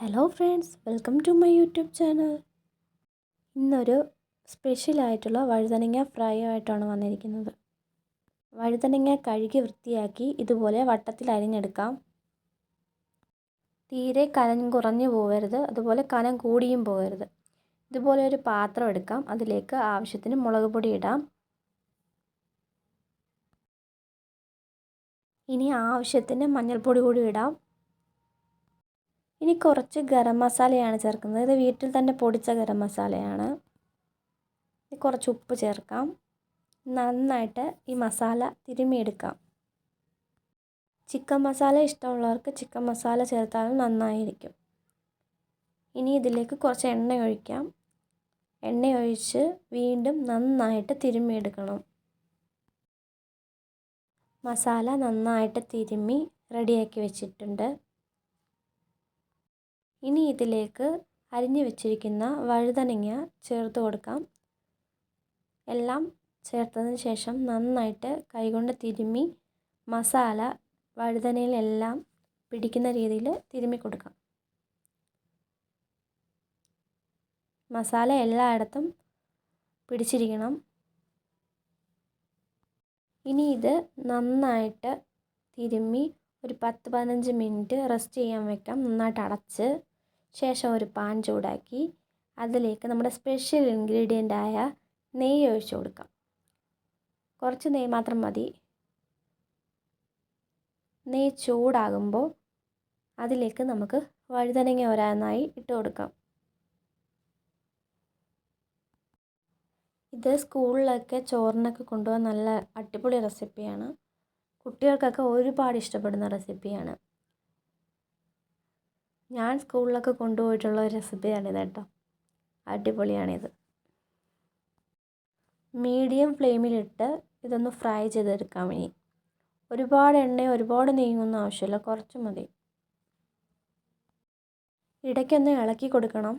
Hello friends, welcome to my YouTube channel. ഇന്നൊരു സ്പെഷ്യലായിട്ടുള്ള വഴുതനങ്ങ ഫ്രൈ ആയിട്ടാണ് വന്നിരിക്കുന്നത്. വഴുതനങ്ങ കഴുകി വൃത്തിയാക്കി ഇതുപോലെ വട്ടത്തിൽ അരിഞ്ഞെടുക്കാം. തീരെ കനം കുറഞ്ഞു പോകരുത്, അതുപോലെ കനം കൂടിയും പോകരുത്. ഇതുപോലെ ഒരു പാത്രം എടുക്കാം. അതിലേക്ക് ആവശ്യത്തിന് മുളക് പൊടി ഇടാം. ഇനി ആവശ്യത്തിന് മഞ്ഞൾപ്പൊടി കൂടി ഇടാം. ഇനി കുറച്ച് ഗരം മസാലയാണ് ചേർക്കുന്നത്. ഇത് വീട്ടിൽ തന്നെ പൊടിച്ച ഗരം മസാലയാണ്. കുറച്ച് ഉപ്പ് ചേർക്കാം. നന്നായിട്ട് ഈ മസാല തിരുമ്മിയെടുക്കാം. ചിക്കൻ മസാല ഇഷ്ടമുള്ളവർക്ക് ചിക്കൻ മസാല ചേർത്താലും നന്നായിരിക്കും. ഇനി ഇതിലേക്ക് കുറച്ച് എണ്ണ ഒഴിക്കാം. എണ്ണ ഒഴിച്ച് വീണ്ടും നന്നായിട്ട് തിരുമ്മിയെടുക്കണം. മസാല നന്നായിട്ട് തിരുമ്മി റെഡിയാക്കി വെച്ചിട്ടുണ്ട്. ഇനി ഇതിലേക്ക് അരിഞ്ഞു വെച്ചിരിക്കുന്ന വഴുതനങ്ങ ചേർത്ത് കൊടുക്കാം. എല്ലാം ചേർത്തതിന് ശേഷം നന്നായിട്ട് കൈകൊണ്ട് തിരുമ്മി മസാല വഴുതനയിലെല്ലാം പിടിക്കുന്ന രീതിയിൽ തിരുമ്മി കൊടുക്കാം. മസാല എല്ലായിടത്തും പിടിച്ചിരിക്കണം. ഇനി ഇത് നന്നായിട്ട് തിരുമ്മി ഒരു 10-15 മിനിറ്റ് റെസ്റ്റ് ചെയ്യാൻ വെക്കാം. നന്നായിട്ട് അടച്ച് ശേഷം ഒരു പാൻ ചൂടാക്കി അതിലേക്ക് നമ്മുടെ സ്പെഷ്യൽ ഇൻഗ്രീഡിയൻ്റായ നെയ്യ് ഒഴിച്ചു കൊടുക്കാം. കുറച്ച് നെയ്യ് മാത്രം മതി. നെയ്യ് ചൂടാകുമ്പോൾ അതിലേക്ക് നമുക്ക് വഴുതനങ്ങ ഓരോന്നായി ഇട്ട് കൊടുക്കാം. ഇത് സ്കൂളിലൊക്കെ ചോറിനൊക്കെ കൊണ്ടുപോകാൻ നല്ല അടിപൊളി റെസിപ്പിയാണ്. കുട്ടികൾക്കൊക്കെ ഒരുപാട് ഇഷ്ടപ്പെടുന്ന റെസിപ്പിയാണ്. ഞാൻ സ്കൂളിലൊക്കെ കൊണ്ടുപോയിട്ടുള്ള ഒരു റെസിപ്പിയാണിത് കേട്ടോ. അടിപൊളിയാണിത്. മീഡിയം ഫ്ലെയിമിലിട്ട് ഇതൊന്ന് ഫ്രൈ ചെയ്തെടുക്കാം. ഇനി ഒരുപാട് എണ്ണയോ ഒരുപാട് നെയ്യൊന്നും ആവശ്യമില്ല, കുറച്ച് മതി. ഇടയ്ക്കൊന്ന് ഇളക്കി കൊടുക്കണം.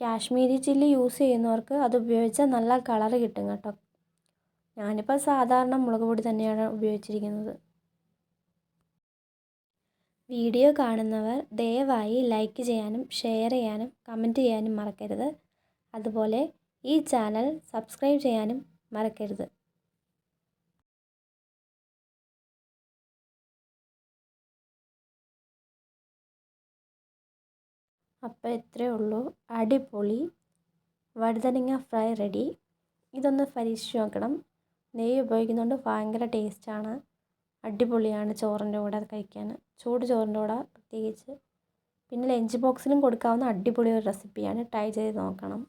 കാശ്മീരി ചില്ലി യൂസ് ചെയ്യുന്നവർക്ക് അത് ഉപയോഗിച്ചാൽ നല്ല കളറ് കിട്ടും കേട്ടോ. ഞാനിപ്പോൾ സാധാരണ മുളക് പൊടി തന്നെയാണ് ഉപയോഗിച്ചിരിക്കുന്നത്. വീഡിയോ കാണുന്നവർ ദയവായി ലൈക്ക് ചെയ്യാനും ഷെയർ ചെയ്യാനും കമൻറ്റ് ചെയ്യാനും മറക്കരുത്. അതുപോലെ ഈ ചാനൽ സബ്സ്ക്രൈബ് ചെയ്യാനും മറക്കരുത്. അപ്പോൾ ഇത്രയേ ഉള്ളൂ. അടിപൊളി വഴുതനങ്ങ ഫ്രൈ റെഡി. ഇതൊന്ന് പരീക്ഷിച്ച് നോക്കണം. നെയ്യ് ഉപയോഗിക്കുന്നതുകൊണ്ട് ഭയങ്കര ടേസ്റ്റാണ്. അടിപൊളിയാണ് ചോറിൻ്റെ കൂടെ കഴിക്കാൻ, ചൂട് ചോറിൻ്റെ കൂടെ പ്രത്യേകിച്ച്. പിന്നെ ലഞ്ച് ബോക്സിലും കൊടുക്കാവുന്ന അടിപൊളി ഒരു റെസിപ്പിയാണ്. ട്രൈ ചെയ്ത് നോക്കണം.